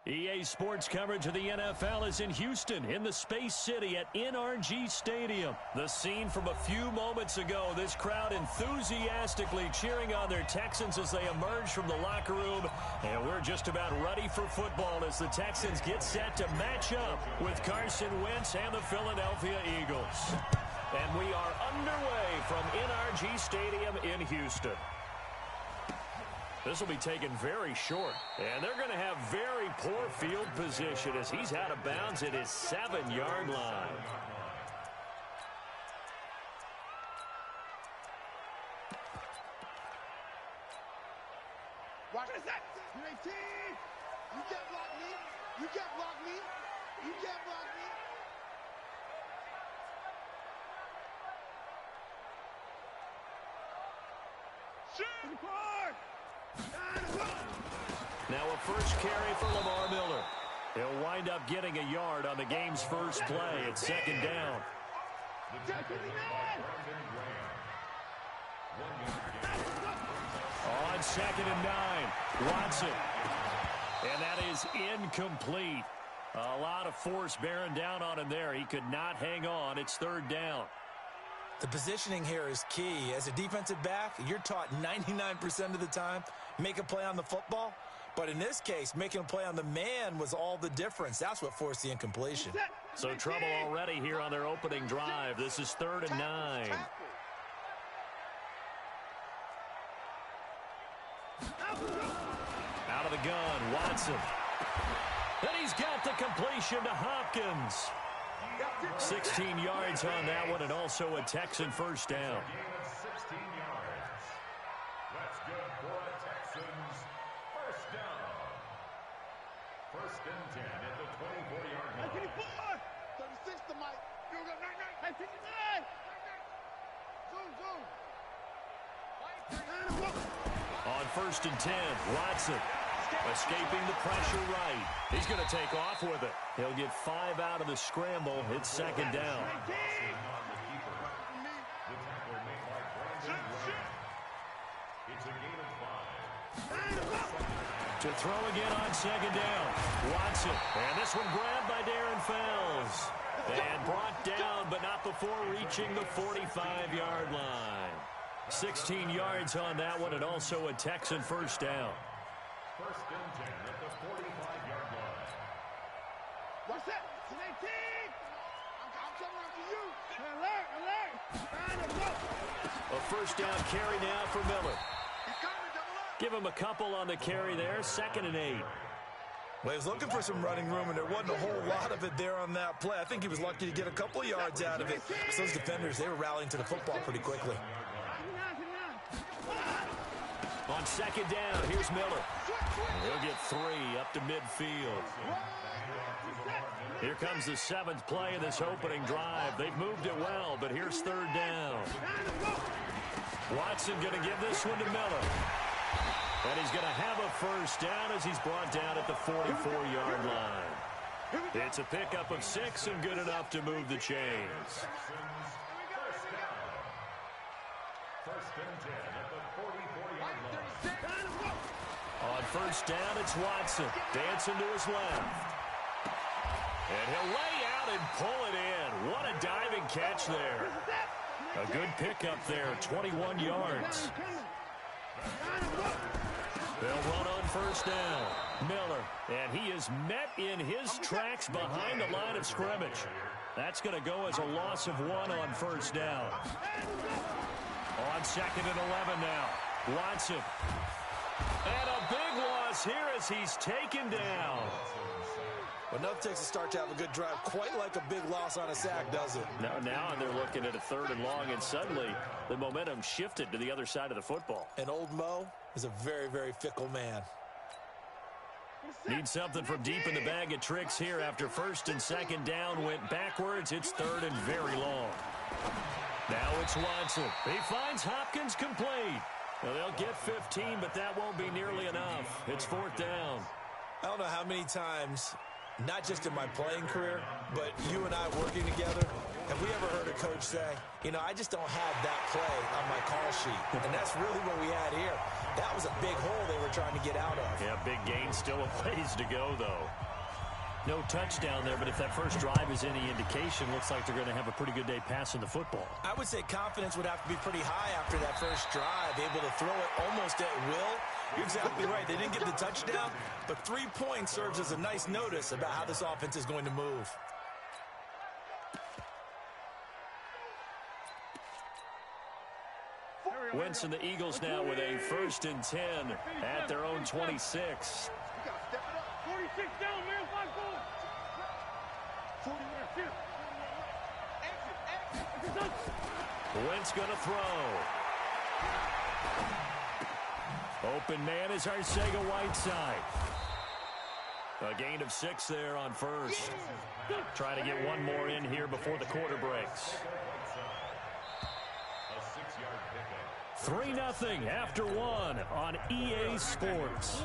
EA Sports coverage of the NFL is in Houston, in the Space City at NRG Stadium. The scene from a few moments ago, this crowd enthusiastically cheering on their Texans as they emerge from the locker room. And we're just about ready for football as the Texans get set to match up with Carson Wentz and the Philadelphia Eagles. And we are underway from NRG Stadium in Houston. This will be taken very short, and they're going to have very poor field position as he's out of bounds at his 7-yard line. What is that? You can't block me. You can't block me. You can't block me. Shoot! Now a first carry for Lamar Miller. He'll wind up getting a yard on the game's first play. It's second down. On 2nd and 9, Watson. And that is incomplete. A lot of force bearing down on him there. He could not hang on. It's 3rd down. The positioning here is key. As a defensive back, you're taught 99% of the time, make a play on the football. But in this case, making a play on the man was all the difference. That's what forced the incompletion. So trouble already here on their opening drive. This is 3rd and 9. Out of the gun, Watson. And he's got the completion to Hopkins. 16 yards on that one, and also a Texan first down. That's good for a Texans first down. 1st and 10 at the 24-yard line. 36 to Mike. On 1st and 10, Watson escaping the pressure right. He's going to take off with it. He'll get 5 out of the scramble. It's 2nd down. It's a gain of 5. To throw again on 2nd down. Watson. And this one grabbed by Darren Fells. And brought down, but not before reaching the 45-yard line. 16 yards on that one, and also a Texan first down. 1st and 10 at the 45-yard line. What's that? It's 18. I'm coming after you. Alert. A first down carry now for Miller. Give him a couple on the carry there. 2nd and 8. Well, he was looking for some running room, and there wasn't a whole lot of it there on that play. I think he was lucky to get a couple of yards out of it. Because those defenders, they were rallying to the football pretty quickly. On 2nd down, here's Miller. He'll get 3 up to midfield. Here comes the 7th play of this opening drive. They've moved it well, but here's 3rd down. Watson going to give this one to Miller. And he's going to have a first down as he's brought down at the 44-yard line. It's a pickup of 6 and good enough to move the chains. 1st and 10 at the 44-yard line. On 1st down, it's Watson. Dancing to his left. And he'll lay out and pull it in. What a diving catch there. A good pickup there, 21 yards. They'll run on 1st down. Miller, and he is met in his tracks behind the line of scrimmage. That's going to go as a loss of 1 on 1st down. On 2nd and 11 now. Watson. And a big loss here as he's taken down. Well, nothing takes a start to have a good drive quite like a big loss on a sack, does it? Now they're looking at a 3rd and long, and suddenly the momentum shifted to the other side of the football. And old Mo is a very, very fickle man. Need something from deep in the bag of tricks here after 1st and 2nd down went backwards. It's 3rd and very long. Now it's Watson. He finds Hopkins complete. Well, they'll get 15, but that won't be nearly enough. It's 4th down. I don't know how many times, not just in my playing career, but you and I working together, Have we ever heard a coach say, you know, I just don't have that play on my call sheet? And that's really what we had here. That was a big hole they were trying to get out of. Yeah, big gain, still a ways to go, though. No touchdown there, but if that first drive is any indication, looks like they're going to have a pretty good day passing the football. I would say confidence would have to be pretty high after that first drive, able to throw it almost at will. You're exactly right. They didn't get the touchdown, but 3 points serves as a nice notice about how this offense is going to move. Wentz and the Eagles now with a 1st and 10 at their own 26. 46 down, man. 5 goals. 40. Wentz going to throw. Open man is Arcega-Whiteside. A gain of 6 there on first. Trying to get one more in here before the quarter breaks. 3-0 after 1 on EA Sports.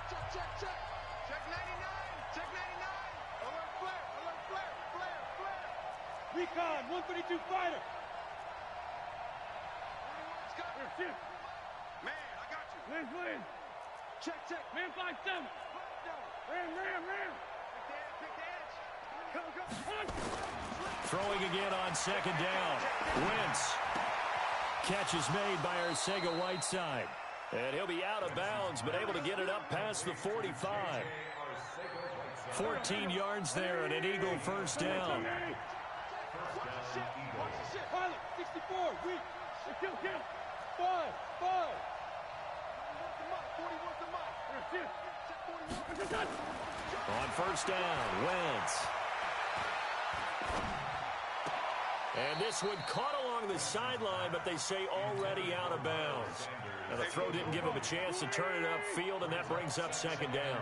Check 99. Check 99. Alert flare. Alert flare. Flare. Flare. Recon. 132 fighter. Man, I got you. Lance. Check. Man 5-7. Ram. Pick the edge. Come. Throwing again on 2nd down. Wentz. Catch is made by Arcega-Whiteside. And he'll be out of bounds, but able to get it up past the 45. 14 yards there and an Eagle 1st down. Watch the shit. Pilot, 64. Weak. Kill. 5. 41. On 1st down, Wentz. And this one caught along the sideline, but they say already out of bounds. Now the throw didn't give him a chance to turn it upfield, and that brings up 2nd down.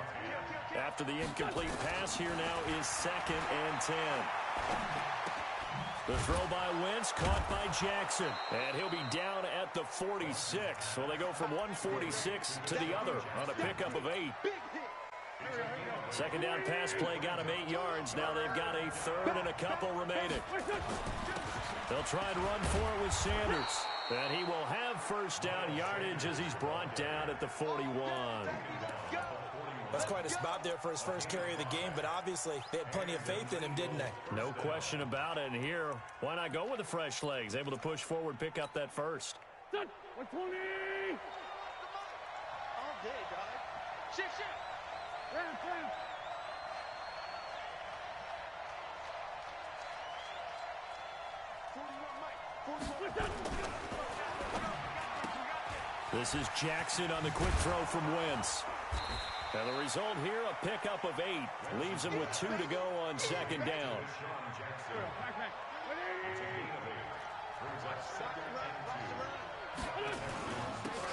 After the incomplete pass, here now is 2nd and 10. The throw by Wentz, caught by Jackson. And he'll be down at the 46. So they go from 146 to the other on a pickup of 8. 2nd down pass play got him 8 yards. Now they've got a 3rd and a couple remaining. They'll try and run for it with Sanders. And he will have 1st down yardage as he's brought down at the 41. That's quite a spot there for his first carry of the game, but obviously they had plenty of faith in him, didn't they? No question about it. And here, why not go with the fresh legs? Able to push forward, pick up that 1st. 120. All day, dog. Shit. Ram. This is Jackson on the quick throw from Wentz. And the result here, a pickup of 8. Leaves him with 2 to go on 2nd down.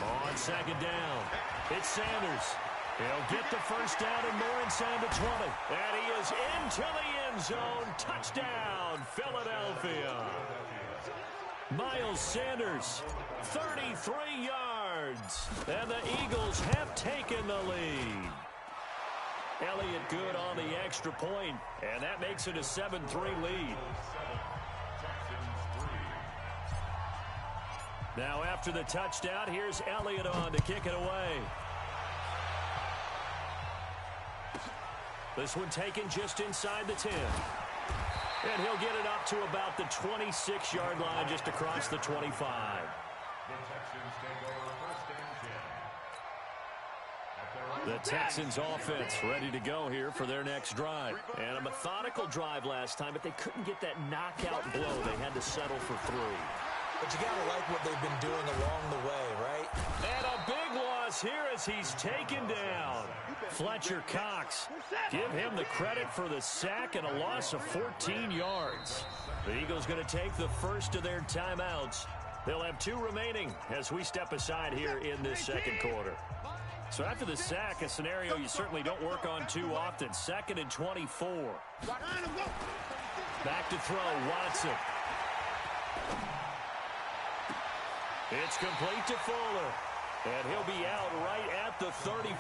On 2nd down, it's Sanders. He'll get the 1st down and more inside the 20. And he is into the end zone. Touchdown, Philadelphia. Miles Sanders, 33 yards. And the Eagles have taken the lead. Elliott good on the extra point, and that makes it a 7-3 lead. Now after the touchdown, here's Elliott on to kick it away. This one taken just inside the 10. And he'll get it up to about the 26-yard line, just across the 25. The Texans offense ready to go here for their next drive. And a methodical drive last time, but they couldn't get that knockout blow. They had to settle for 3. But you got to like what they've been doing along the way, right? And a big loss here as he's taken down. Fletcher Cox, give him the credit for the sack and a loss of 14 yards. The Eagles going to take the first of their timeouts. They'll have 2 remaining as we step aside here in this second quarter. So after the sack, a scenario you certainly don't work on too often. 2nd and 24. Back to throw, Watson. It's complete to Fuller. And he'll be out right at the 35.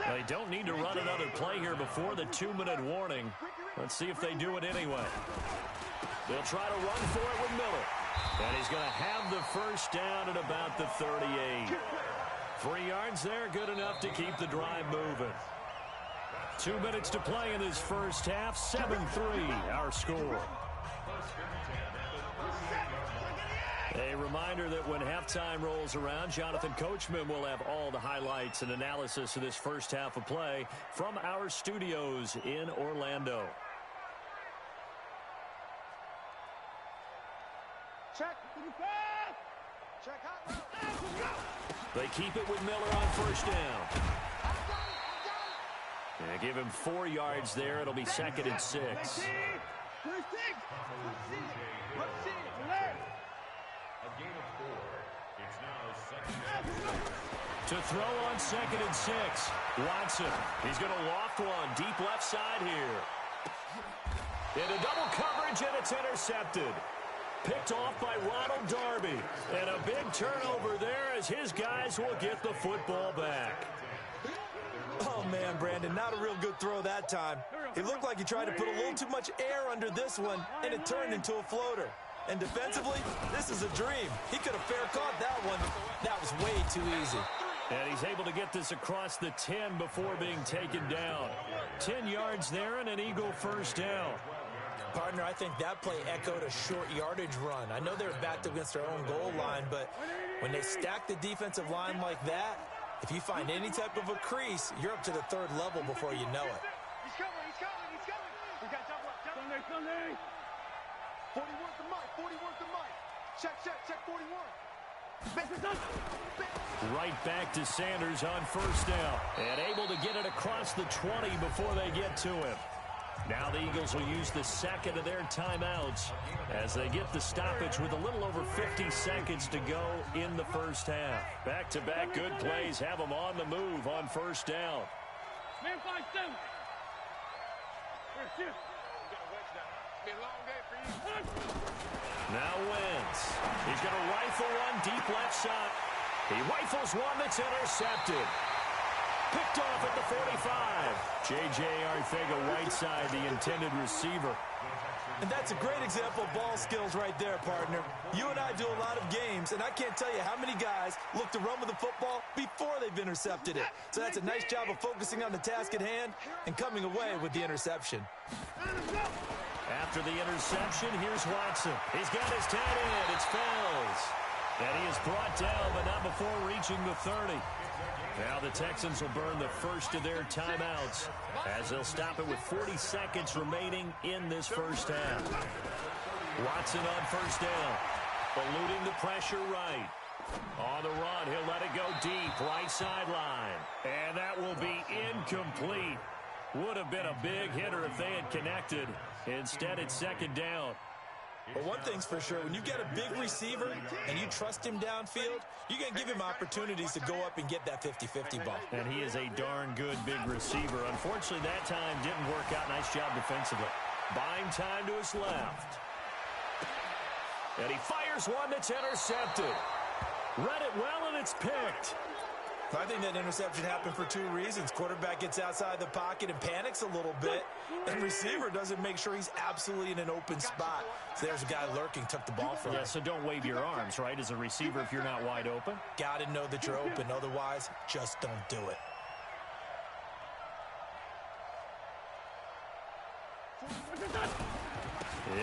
They don't need to run another play here before the 2-minute warning. Let's see if they do it anyway. They'll try to run for it with Miller. And he's going to have the first down at about the 38. 3 yards there, good enough to keep the drive moving. 2 minutes to play in this first half. 7-3 our score. A reminder that when halftime rolls around, Jonathan Coachman will have all the highlights and analysis of this first half of play from our studios in Orlando. Check. Check out. They keep it with Miller on first down. And give him 4 yards there. It'll be 2nd and 6. To throw on 2nd and 6. Watson. He's going to loft one deep left side here. Into double coverage, and it's intercepted. Picked off by Ronald Darby. And a big turnover there as his guys will get the football back. Oh, man, Brandon, not a real good throw that time. It looked like he tried to put a little too much air under this one, and it turned into a floater. And defensively, this is a dream. He could have fair caught that one. That was way too easy. And he's able to get this across the 10 before being taken down. 10 yards there and an Eagle first down. Partner, I think that play echoed a short yardage run. I know they're backed against their own goal line, but when they stack the defensive line like that, if you find any type of a crease, you're up to the 3rd level before you know it. He's coming. We got double up. Sunday. 40 worth the mic. Check 41. Right back to Sanders on first down. And able to get it across the 20 before they get to him. Now the Eagles will use the 2nd of their timeouts as they get the stoppage with a little over 50 seconds to go in the first half. Back-to-back good plays have them on the move on first down. Man 5-7. Here. Be a long day for you. Now Wentz. He's going to rifle one deep left side. He rifles one that's intercepted. Picked off at the 45. J.J. Arcega-Whiteside, the intended receiver. And that's a great example of ball skills right there, partner. You and I do a lot of games, and I can't tell you how many guys look to run with the football before they've intercepted it. So that's a nice job of focusing on the task at hand and coming away with the interception. After the interception, here's Watson. He's got his tight end. It's Fells. And he is brought down, but not before reaching the 30. Now the Texans will burn the first of their timeouts as they'll stop it with 40 seconds remaining in this first half. Watson on first down, eluding the pressure right. On the run, he'll let it go deep, right sideline. And that will be incomplete. Would have been a big hitter if they had connected. Instead, it's 2nd down. But one thing's for sure, when you get a big receiver and you trust him downfield, you can give him opportunities to go up and get that 50-50 ball. And he is a darn good big receiver. Unfortunately, that time didn't work out. Nice job defensively. Buying time to his left. And he fires one that's intercepted. Read it well, and it's picked. I think that interception happened for 2 reasons. Quarterback gets outside the pocket and panics a little bit, and receiver doesn't make sure he's absolutely in an open spot. So there's a guy lurking, took the ball from him. Yeah, so don't wave your arms, right, as a receiver if you're not wide open. Got to know that you're open. Otherwise, just don't do it.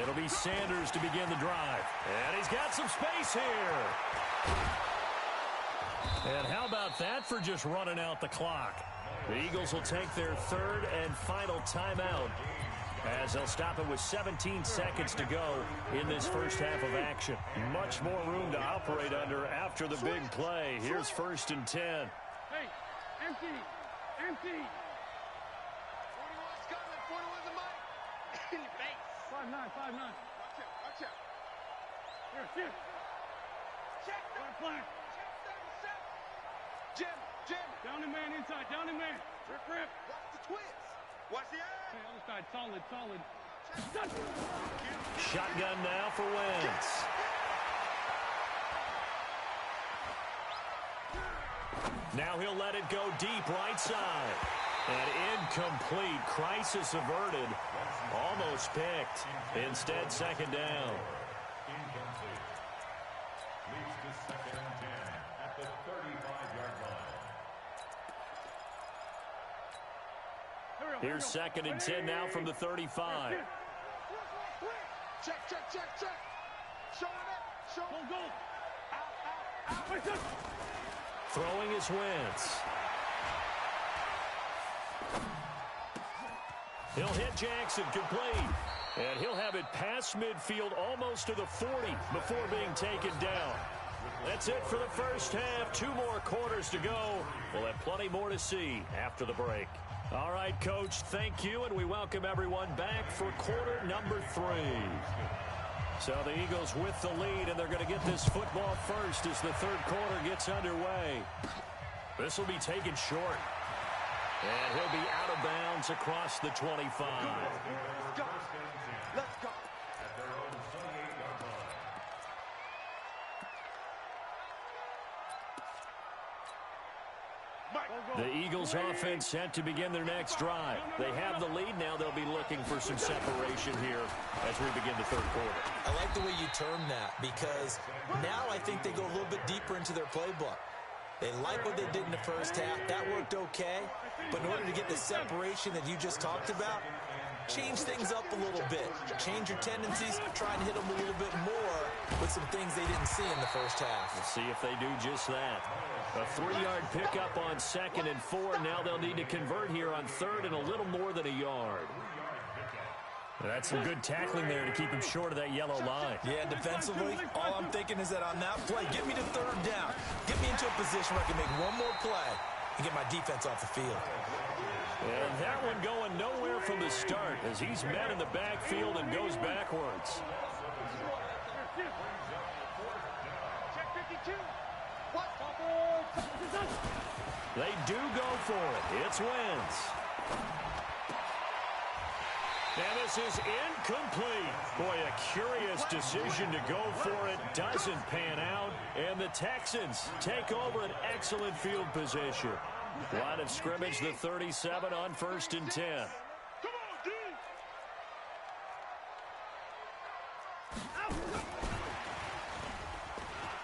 It'll be Sanders to begin the drive. And he's got some space here. And how about that for just running out the clock? The Eagles will take their 3rd and final timeout as they'll stop it with 17 seconds to go in this first half of action. Much more room to operate under after the big play. Here's 1st and 10. Hey, empty. 41's coming. 41's a mic. In your face. 5'9". Watch out. Here. Check. Flag. Jim. Down and man inside. Rip. Watch the twist. Watch the eye. Hey, other side. Solid. Shotgun now for Wentz. Now he'll let it go deep right side. And incomplete. Crisis averted. Almost picked. Instead, second down. Incomplete. Leads to second and 10 at the 35-yard line. Here's second and 10 now from the 35. Check, check, check, check. Show it. Show it. Go. Out. Throwing is Wentz. He'll hit Jackson, complete. And he'll have it past midfield almost to the 40 before being taken down. That's it for the first half. 2 more quarters to go. We'll have plenty more to see after the break. All right, Coach, thank you, and we welcome everyone back for quarter number 3. So the Eagles with the lead, and they're going to get this football first as the third quarter gets underway. This will be taken short. And he'll be out of bounds across the 25. Let's go. At their own 28-yard line. The Eagles offense set to begin their next drive. They have the lead now. They'll be looking for some separation here as we begin the third quarter. I like the way you term that because now I think they go a little bit deeper into their playbook. They like what they did in the first half. That worked okay. But in order to get the separation that you just talked about, change things up a little bit. Change your tendencies. Try and hit them a little bit more with some things they didn't see in the first half. We'll see if they do just that. A 3-yard pickup on second and 4. Now they'll need to convert here on third and a little more than a yard. That's some good tackling there to keep him short of that yellow line. Yeah, defensively, all I'm thinking is that on that play, get me to third down. Get me into a position where I can make one more play and get my defense off the field. And that one going nowhere from the start as he's met in the backfield and goes backwards. Check 52. What? They do go for it. It's Wentz. And this is incomplete. Boy, a curious decision to go for it. Doesn't pan out. And the Texans take over an excellent field position. Line of scrimmage, the 37 on first and 10. Come on, D.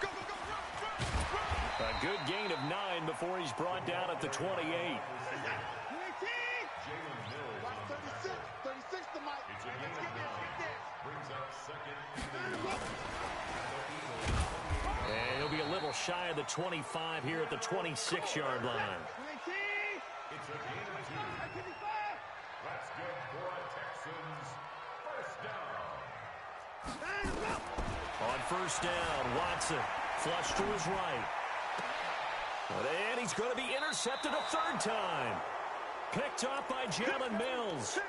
Go, run. A good gain of 9 before he's brought down at the 28. 36 to Mike. It's a gain of 9. Brings up second. And he'll be a little shy of the 25 here at the 26-yard line. It's a gain of 2. That's good for a Texans first down. On first down, Watson flush to his right. And he's going to be intercepted a third time. Picked off by Jalen Mills.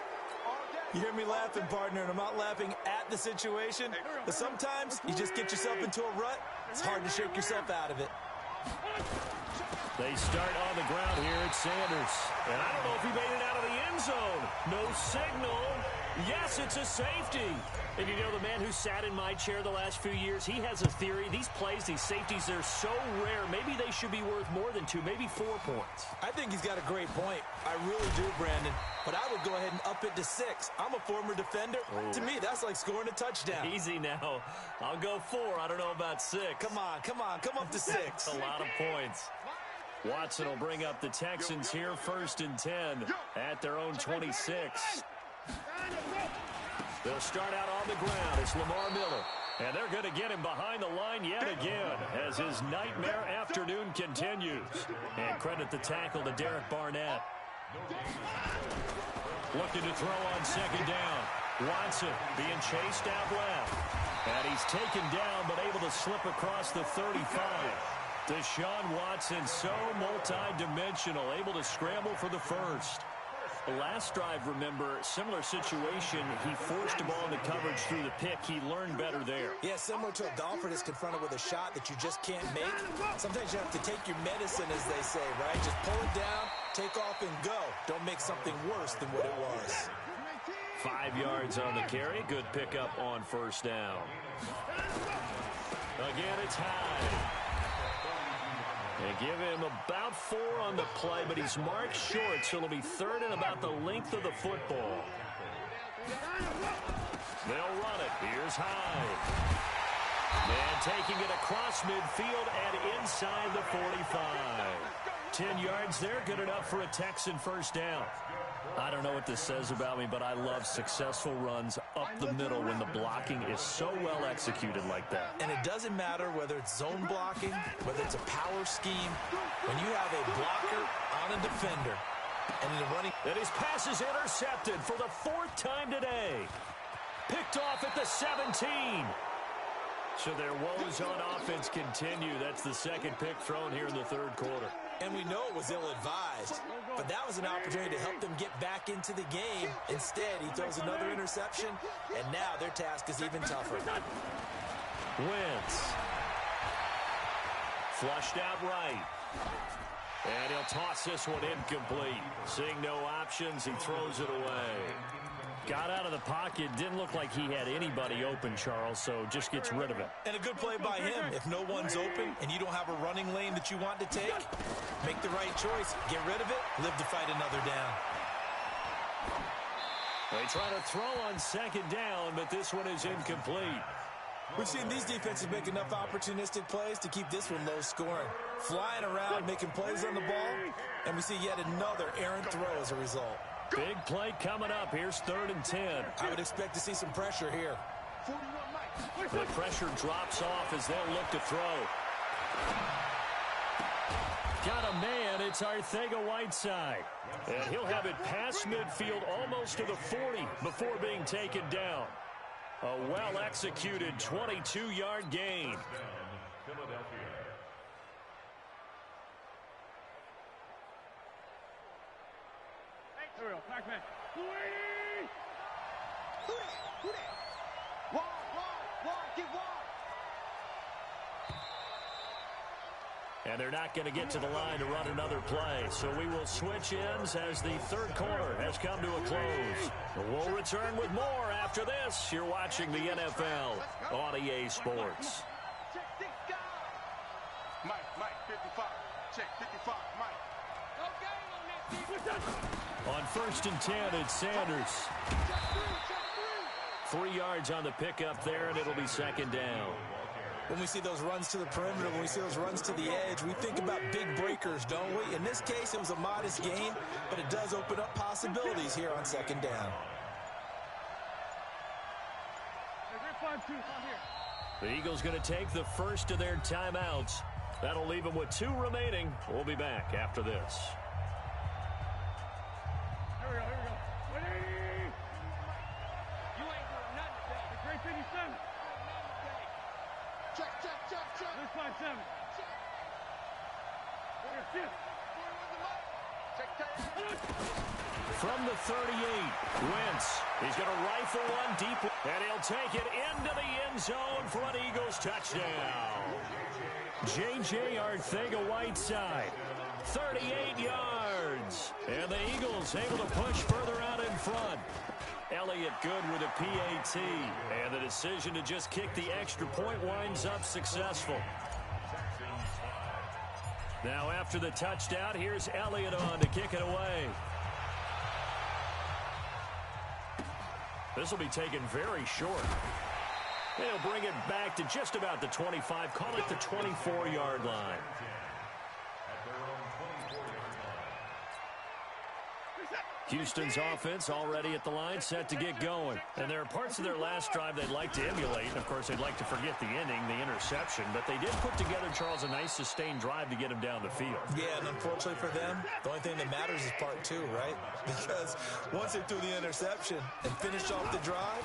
You hear me laughing, partner, and I'm not laughing at the situation, but sometimes you just get yourself into a rut. It's hard to shake yourself out of it. They start on the ground here at Sanders. And I don't know if he made it out of the end zone. No signal. Yes, it's a safety. And you know, the man who sat in my chair the last few years, he has a theory. These plays, these safeties, they're so rare. Maybe they should be worth more than 2, maybe 4 points. I think he's got a great point. I really do, Brandon. But I would go ahead and up it to 6. I'm a former defender. Oh. To me, that's like scoring a touchdown. Easy now. I'll go 4. I don't know about 6. Come on, come up to 6. A lot of points. Watson will bring up the Texans here first and 10 at their own 26. They'll start out on the ground. It's Lamar Miller. And they're going to get him behind the line yet again as his nightmare afternoon continues. And credit the tackle to Derek Barnett. Looking to throw on second down. Watson being chased out left. And he's taken down but able to slip across the 35. Deshaun Watson, so multi-dimensional, able to scramble for the first. The last drive, remember, similar situation. He forced a ball into coverage through the pick. He learned better there. Yeah, similar to a golfer that's confronted with a shot that you just can't make. Sometimes you have to take your medicine, as they say, right? Just pull it down, take off, and go. Don't make something worse than what it was. 5 yards on the carry. Good pickup on first down. Again, it's high. They give him about 4 on the play, but he's marked short, so it'll be 3rd and about the length of the football. They'll run it. Here's Hyde. And taking it across midfield and inside the 45. 10 yards there, good enough for a Texan first down. I don't know what this says about me, but I love successful runs up the middle when the blocking is so well executed like that. And it doesn't matter whether it's zone blocking, whether it's a power scheme. When you have a blocker on a defender and in the running... And his pass is intercepted for the 4th time today. Picked off at the 17. So their woes on offense continue. That's the 2nd pick thrown here in the 3rd quarter. And we know it was ill-advised, but that was an opportunity to help them get back into the game. Instead, he throws another interception, and now their task is even tougher. Wentz. Flushed out right. And he'll toss this one incomplete. Seeing no options, he throws it away. Got out of the pocket. Didn't look like he had anybody open, Charles, so just gets rid of it. And a good play by him. If no one's open and you don't have a running lane that you want to take, make the right choice. Get rid of it. Live to fight another down. They try to throw on 2nd down, but this one is incomplete. We've seen these defenses make enough opportunistic plays to keep this one low scoring. Flying around, making plays on the ball, and we see yet another errant throw as a result. Big play coming up. Here's 3rd and 10. I would expect to see some pressure here. The pressure drops off as they'll look to throw. Got a man. It's Arcega-Whiteside. And he'll have it past midfield almost to the 40 before being taken down. A well-executed 22-yard gain. Here we go, Pac-Man. Who that? Wide, get wide. And they're not going to get to the line to run another play. So we will switch ends as the 3rd quarter has come to a close. We'll return with more after this. You're watching the NFL on EA Sports. Check 6 guys. Mike, 55. Check 55, Mike. No game on that defense. On 1st and 10, it's Sanders. 3 yards on the pickup there, and it'll be 2nd down. When we see those runs to the perimeter, when we see those runs to the edge, we think about big breakers, don't we? In this case, it was a modest gain, but it does open up possibilities here on 2nd down. The Eagles going to take the first of their timeouts. That'll leave them with 2 remaining. We'll be back after this. Here we go. 180. You ain't doing nothing today. The great 57. Check. This 57. From the 38, Wentz. He's going to rifle one deep, and he'll take it into the end zone for an Eagles touchdown. J.J. Arcega-Whiteside, 38 yards. And the Eagles able to push further out in front. Elliott good with a PAT. And the decision to just kick the extra point winds up successful. Now after the touchdown, here's Elliott on to kick it away. This will be taken very short. They'll bring it back to just about the 25, call it the 24-yard line. Houston's offense already at the line, set to get going. And there are parts of their last drive they'd like to emulate. Of course, they'd like to forget the ending, the interception. But they did put together, Charles, a nice sustained drive to get him down the field. Yeah, and unfortunately for them, the only thing that matters is part 2, right? Because once they threw the interception and finished off the drive,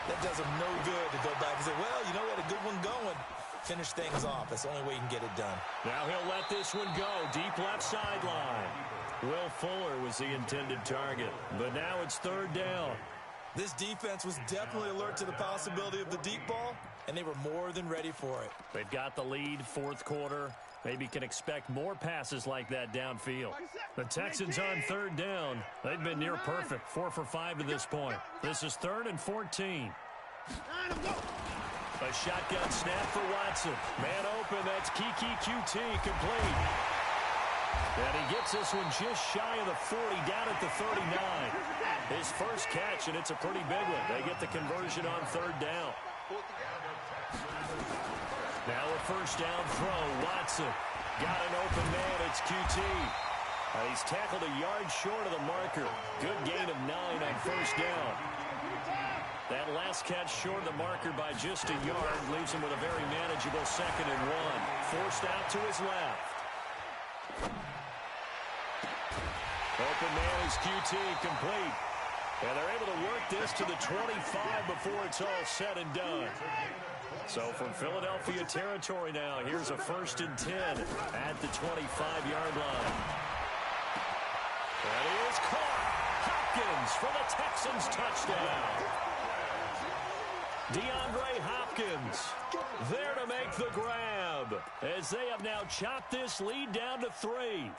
that does them no good to go back and say, well, you know what, a good one going. Finish things off. That's the only way you can get it done. Now he'll let this one go. Deep left sideline. Will Fuller was the intended target, but now it's 3rd down. This defense was definitely alert to the possibility of the deep ball, and they were more than ready for it. They've got the lead, 4th quarter. Maybe can expect more passes like that downfield. The Texans on 3rd down. They've been near perfect, 4 for 5 to this point. This is 3rd and 14. A shotgun snap for Watson. Man open, that's Kiki QT, complete. And he gets this one just shy of the 40, down at the 39. His first catch, and it's a pretty big one. They get the conversion on third down. Now a first down throw. Watson got an open man. It's QT. He's tackled a yard short of the marker. Good gain of 9 on first down. That last catch short of the marker by just a yard leaves him with a very manageable 2nd and 1. Forced out to his left. Open man is QT, complete. And they're able to work this to the 25 before it's all said and done. So from Philadelphia territory now, here's a 1st and 10 at the 25-yard line. And he is caught. Hopkins for the Texans touchdown. DeAndre Hopkins there to make the grab as they have now chopped this lead down to 3.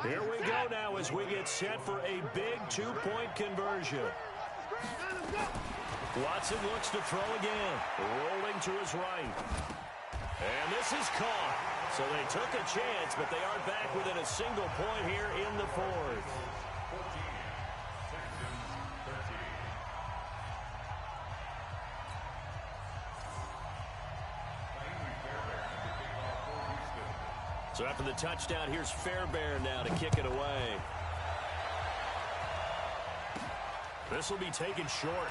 Here we go now as we get set for a big 2-point conversion. Watson looks to throw again, rolling to his right. And this is caught. So they took a chance, but they are back within a single point here in the 4th. So after the touchdown, here's Fairbairn now to kick it away. This will be taken short.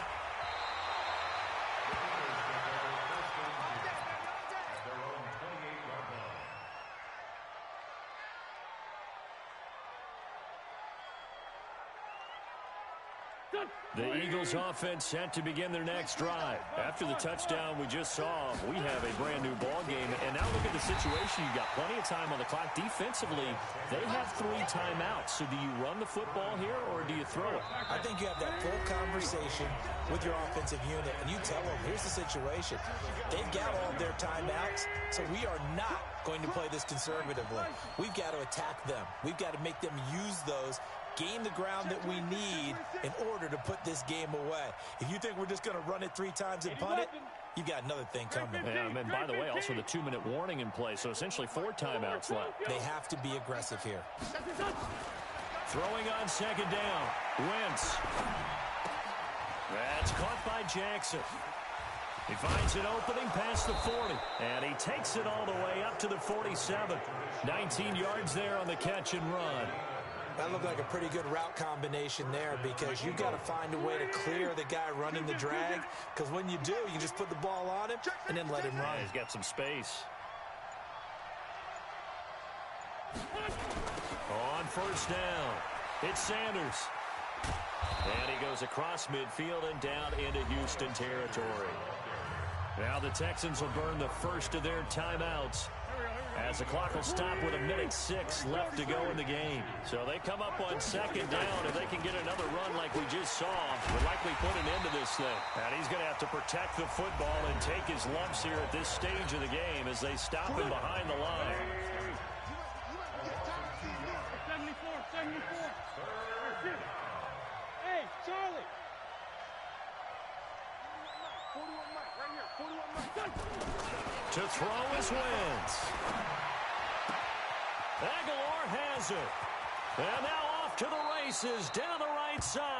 The Eagles offense set to begin their next drive. After the touchdown we just saw, we have a brand new ball game. And now look at the situation. You've got plenty of time on the clock. Defensively, they have 3 timeouts. So do you run the football here or do you throw it? I think you have that full conversation with your offensive unit, and you tell them, here's the situation. They've got all their timeouts, so we are not going to play this conservatively. We've got to attack them. We've got to make them use those, gain the ground that we need in order to put this game away. If you think we're just going to run it 3 times and punt it, you've got another thing coming. Yeah, and by the way, also the 2-minute warning in play, so essentially 4 timeouts left. They have to be aggressive here. Throwing on 2nd down. Wentz. That's caught by Jackson. He finds an opening past the 40, and he takes it all the way up to the 47. 19 yards there on the catch and run. That looked like a pretty good route combination there because you've got to find a way to clear the guy running the drag, because when you do, you just put the ball on him and then let him run. Yeah, he's got some space. On first down, it's Sanders. And he goes across midfield and down into Houston territory. Now the Texans will burn the first of their timeouts as the clock will stop with 1:06 left to go in the game. So they come up on 2nd down. If they can get another run like we just saw, we'll likely put an end to this thing. And he's going to have to protect the football and take his lumps here at this stage of the game as they stop him behind the line. 74. Hey, Charlie. 41 Mike, right here. 41 Mike. To throw is Wentz. Aguilar has it. And now off to the races down the right side.